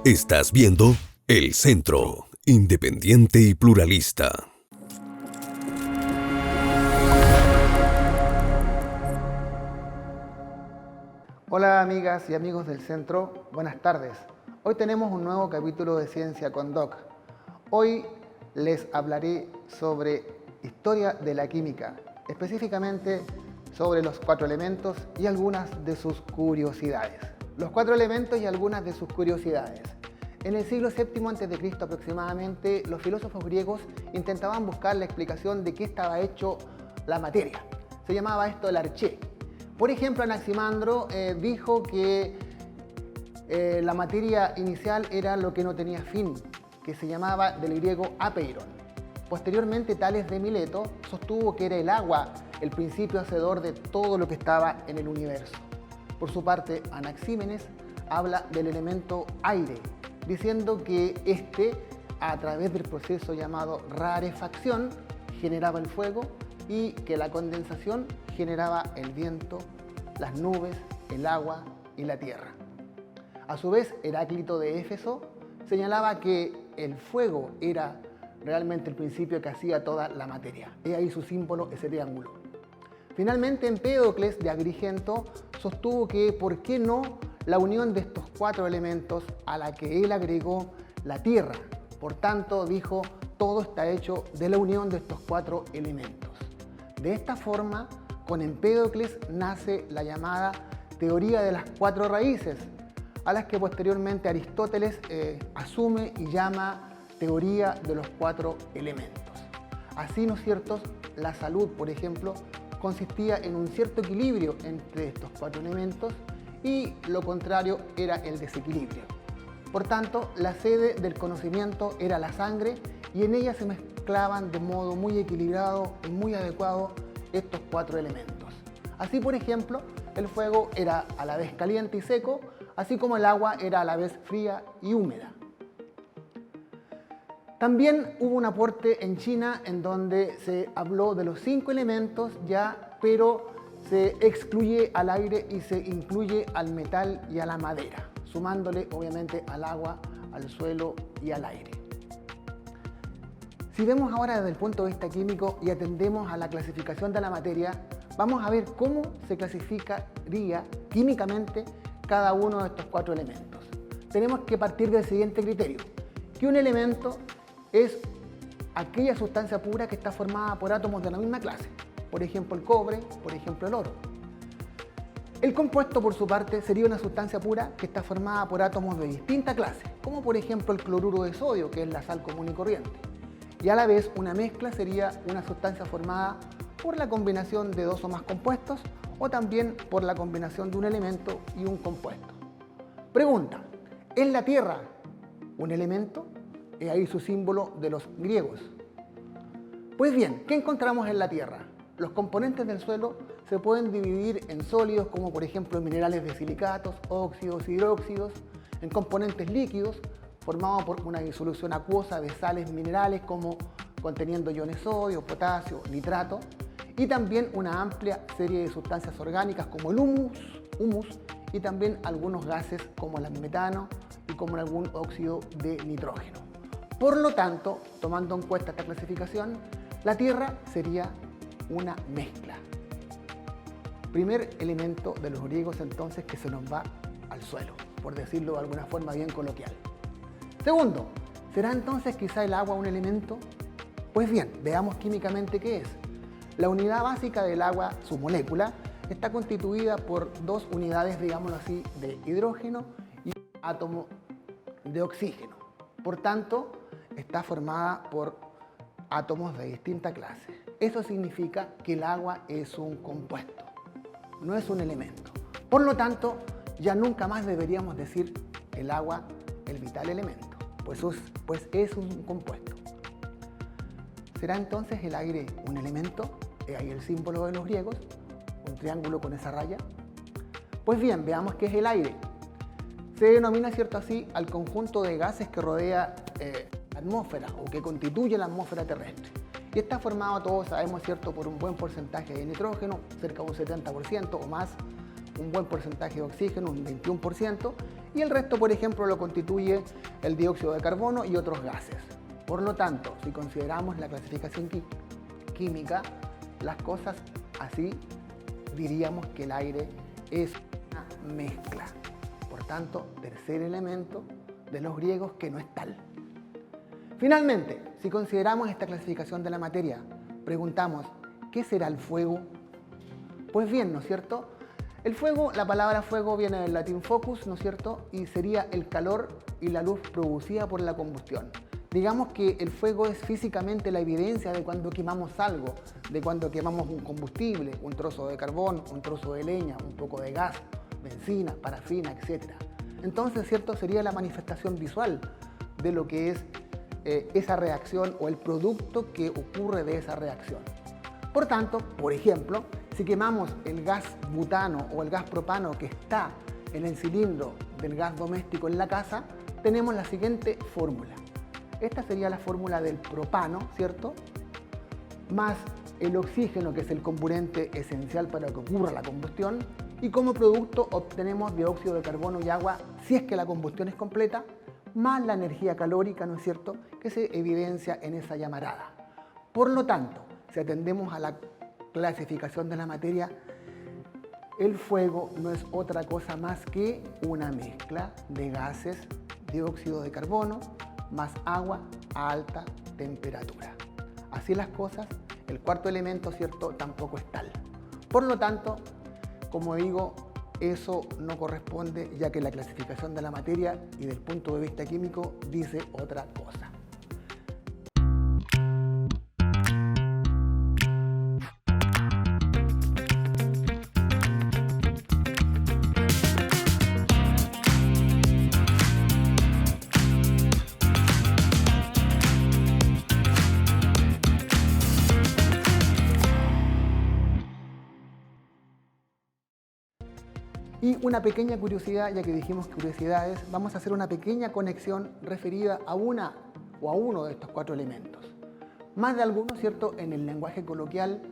Estás viendo El Centro, independiente y pluralista. Hola amigas y amigos del Centro, buenas tardes. Hoy tenemos un nuevo capítulo de Ciencia con Doc. Hoy les hablaré sobre historia de la química, específicamente sobre los 4 elementos y algunas de sus curiosidades. Los 4 elementos y algunas de sus curiosidades. En el siglo VII a.C. aproximadamente, los filósofos griegos intentaban buscar la explicación de qué estaba hecho la materia. Se llamaba esto el arché. Por ejemplo, Anaximandro dijo que la materia inicial era lo que no tenía fin, que se llamaba del griego apeiron. Posteriormente, Tales de Mileto sostuvo que era el agua el principio hacedor de todo lo que estaba en el universo. Por su parte, Anaxímenes habla del elemento aire, diciendo que a través del proceso llamado rarefacción, generaba el fuego y que la condensación generaba el viento, las nubes, el agua y la tierra. A su vez, Heráclito de Éfeso señalaba que el fuego era realmente el principio que hacía toda la materia. He ahí su símbolo, ese triángulo. Finalmente, Empédocles de Agrigento sostuvo que, ¿por qué no la unión de estos 4 elementos a la que él agregó la tierra? Por tanto, dijo, todo está hecho de la unión de estos 4 elementos. De esta forma, con Empédocles nace la llamada teoría de las 4 raíces, a las que posteriormente Aristóteles asume y llama teoría de los 4 elementos. Así, ¿no es cierto?, la salud, por ejemplo, consistía en un cierto equilibrio entre estos 4 elementos y lo contrario era el desequilibrio. Por tanto, la sede del conocimiento era la sangre y en ella se mezclaban de modo muy equilibrado y muy adecuado estos 4 elementos. Así, por ejemplo, el fuego era a la vez caliente y seco, así como el agua era a la vez fría y húmeda. También hubo un aporte en China en donde se habló de los 5 elementos pero se excluye al aire y se incluye al metal y a la madera, sumándole obviamente al agua, al suelo y al aire. Si vemos ahora desde el punto de vista químico y atendemos a la clasificación de la materia, vamos a ver cómo se clasificaría químicamente cada uno de estos 4 elementos. Tenemos que partir del siguiente criterio, que un elemento es aquella sustancia pura que está formada por átomos de la misma clase, por ejemplo el cobre, por ejemplo el oro. El compuesto, por su parte, sería una sustancia pura que está formada por átomos de distinta clase, como por ejemplo el cloruro de sodio, que es la sal común y corriente. Y a la vez, una mezcla sería una sustancia formada por la combinación de 2 o más compuestos, o también por la combinación de un elemento y un compuesto. Pregunta, ¿es la Tierra un elemento? Es ahí su símbolo de los griegos. Pues bien, ¿qué encontramos en la Tierra? Los componentes del suelo se pueden dividir en sólidos, como por ejemplo minerales de silicatos, óxidos, hidróxidos, en componentes líquidos, formados por una disolución acuosa de sales minerales, como conteniendo iones sodio, potasio, nitrato, y también una amplia serie de sustancias orgánicas como el humus, y también algunos gases como el metano y como algún óxido de nitrógeno. Por lo tanto, tomando en cuenta esta clasificación, la Tierra sería una mezcla. Primer elemento de los griegos entonces que se nos va al suelo, por decirlo de alguna forma bien coloquial. Segundo, ¿será entonces quizá el agua un elemento? Pues bien, veamos químicamente qué es. La unidad básica del agua, su molécula, está constituida por 2 unidades, digámoslo así, de hidrógeno y un átomo de oxígeno. Por tanto, está formada por átomos de distinta clase. Eso significa que el agua es un compuesto, no es un elemento. Por lo tanto, ya nunca más deberíamos decir el agua, el vital elemento, pues es un compuesto. ¿Será entonces el aire un elemento? Es ahí el símbolo de los griegos, un triángulo con esa raya. Pues bien, veamos qué es el aire. Se denomina, cierto así, al conjunto de gases que rodea la atmósfera o que constituye la atmósfera terrestre. Y está formado, todos sabemos, cierto, por un buen porcentaje de nitrógeno, cerca de un 70% o más, un buen porcentaje de oxígeno, un 21%, y el resto, por ejemplo, lo constituye el dióxido de carbono y otros gases. Por lo tanto, si consideramos la clasificación química, las cosas así, diríamos que el aire es una mezcla. Por tanto, tercer elemento de los griegos que no es tal. Finalmente, si consideramos esta clasificación de la materia, preguntamos, ¿qué será el fuego? Pues bien, ¿no es cierto? El fuego, la palabra fuego viene del latín focus, ¿no es cierto? Y sería el calor y la luz producida por la combustión. Digamos que el fuego es físicamente la evidencia de cuando quemamos algo, de cuando quemamos un combustible, un trozo de carbón, un trozo de leña, un poco de gas, benzina, parafina, etc. Entonces, ¿cierto? Sería la manifestación visual de lo que es esa reacción o el producto que ocurre de esa reacción. Por tanto, por ejemplo, si quemamos el gas butano o el gas propano que está en el cilindro del gas doméstico en la casa, tenemos la siguiente fórmula. Esta sería la fórmula del propano, ¿cierto? Más el oxígeno, que es el componente esencial para que ocurra la combustión, y como producto obtenemos dióxido de carbono y agua si es que la combustión es completa, más la energía calórica, ¿no es cierto?, que se evidencia en esa llamarada. Por lo tanto, si atendemos a la clasificación de la materia, el fuego no es otra cosa más que una mezcla de gases, dióxido de carbono, más agua a alta temperatura. Así las cosas, el cuarto elemento, ¿cierto?, tampoco es tal. Por lo tanto, como digo, eso no corresponde, ya que la clasificación de la materia y del punto de vista químico dice otra cosa. Y una pequeña curiosidad, ya que dijimos curiosidades, vamos a hacer una pequeña conexión referida a una o a uno de estos cuatro elementos. Más de algunos, ¿cierto?, en el lenguaje coloquial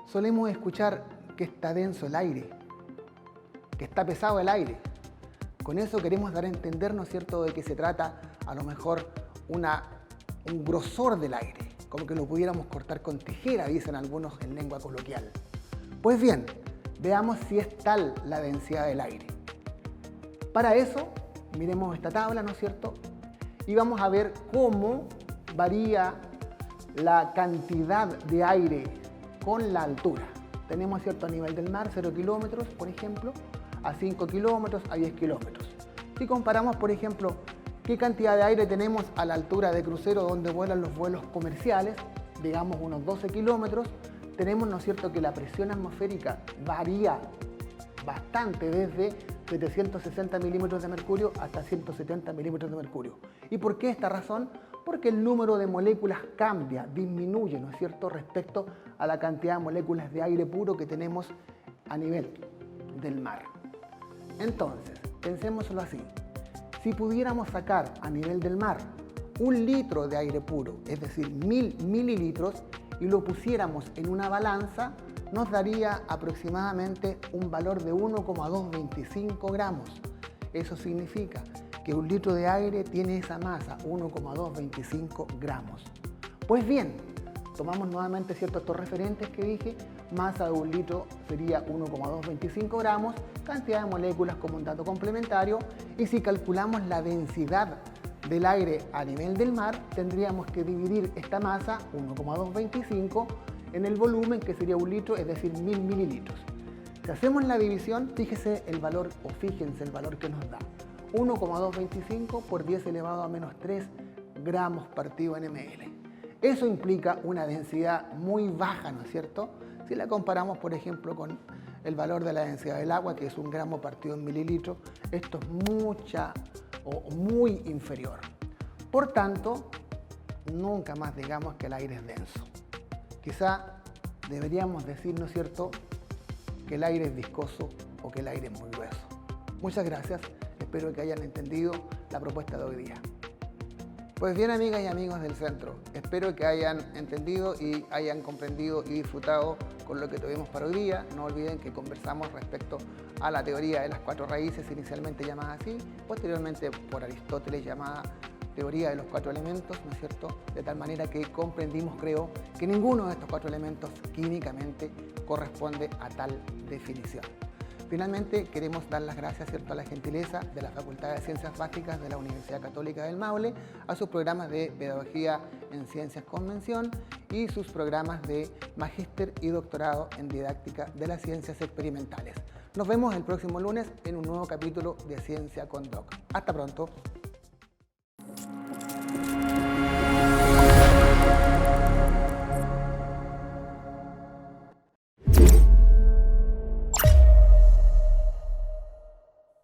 solemos escuchar que está denso el aire, que está pesado el aire. Con eso queremos dar a entender, ¿no es cierto?, de que se trata a lo mejor un grosor del aire, como que lo pudiéramos cortar con tijera, dicen algunos en lengua coloquial. Pues bien, veamos si es tal la densidad del aire. Para eso, miremos esta tabla, ¿no es cierto? Y vamos a ver cómo varía la cantidad de aire con la altura. Tenemos, ¿cierto?, a nivel del mar, 0 kilómetros, por ejemplo, a 5 kilómetros, a 10 kilómetros. Si comparamos, por ejemplo, qué cantidad de aire tenemos a la altura de crucero donde vuelan los vuelos comerciales, digamos unos 12 kilómetros, tenemos, ¿no es cierto?, que la presión atmosférica varía bastante desde 760 milímetros de mercurio hasta 170 milímetros de mercurio. ¿Y por qué esta razón? Porque el número de moléculas cambia, disminuye, ¿no es cierto?, respecto a la cantidad de moléculas de aire puro que tenemos a nivel del mar. Entonces, pensémoslo así. Si pudiéramos sacar a nivel del mar 1 litro de aire puro, es decir, 1000 mililitros, y lo pusiéramos en una balanza, nos daría aproximadamente un valor de 1,225 gramos. Eso significa que 1 litro de aire tiene esa masa, 1,225 gramos. Pues bien, tomamos nuevamente, ¿cierto?, estos referentes que dije, masa de 1 litro sería 1,225 gramos, cantidad de moléculas como un dato complementario, y si calculamos la densidad del aire a nivel del mar, tendríamos que dividir esta masa, 1,225, en el volumen, que sería 1 litro, es decir, 1000 mililitros. Si hacemos la división, fíjense el valor que nos da. 1,225 por 10 elevado a menos 3 gramos partido en ml. Eso implica una densidad muy baja, ¿no es cierto? Si la comparamos, por ejemplo, con el valor de la densidad del agua, que es 1 gramo partido en mililitros, esto es muy inferior. Por tanto, nunca más digamos que el aire es denso. Quizá deberíamos decir, ¿no es cierto?, que el aire es viscoso o que el aire es muy grueso. Muchas gracias, espero que hayan entendido la propuesta de hoy día. Pues bien, amigas y amigos del centro, espero que hayan entendido y hayan comprendido y disfrutado con lo que tuvimos para hoy día. No olviden que conversamos respecto a la teoría de las 4 raíces, inicialmente llamada así, posteriormente por Aristóteles llamada teoría de los 4 elementos, ¿no es cierto? De tal manera que comprendimos, creo, que ninguno de estos 4 elementos químicamente corresponde a tal definición. Finalmente, queremos dar las gracias, ¿cierto?, a la gentileza de la Facultad de Ciencias Básicas de la Universidad Católica del Maule, a sus programas de Pedagogía en Ciencias con Mención y sus programas de Magíster y Doctorado en Didáctica de las Ciencias Experimentales. Nos vemos el próximo lunes en un nuevo capítulo de Ciencia con Doc. Hasta pronto.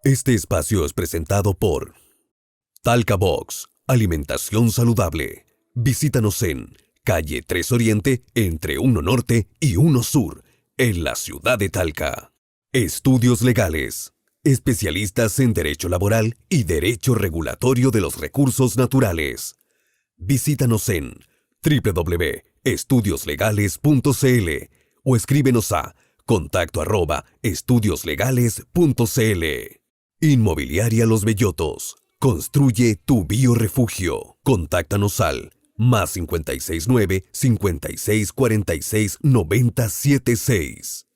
Este espacio es presentado por Talca Box, alimentación saludable. Visítanos en calle 3 Oriente, entre 1 Norte y 1 Sur, en la ciudad de Talca. Estudios Legales, especialistas en Derecho Laboral y Derecho Regulatorio de los Recursos Naturales. Visítanos en www.estudioslegales.cl o escríbenos a contacto@estudioslegales.cl. Inmobiliaria Los Bellotos. Construye tu biorefugio. Contáctanos al +569 5646 9076.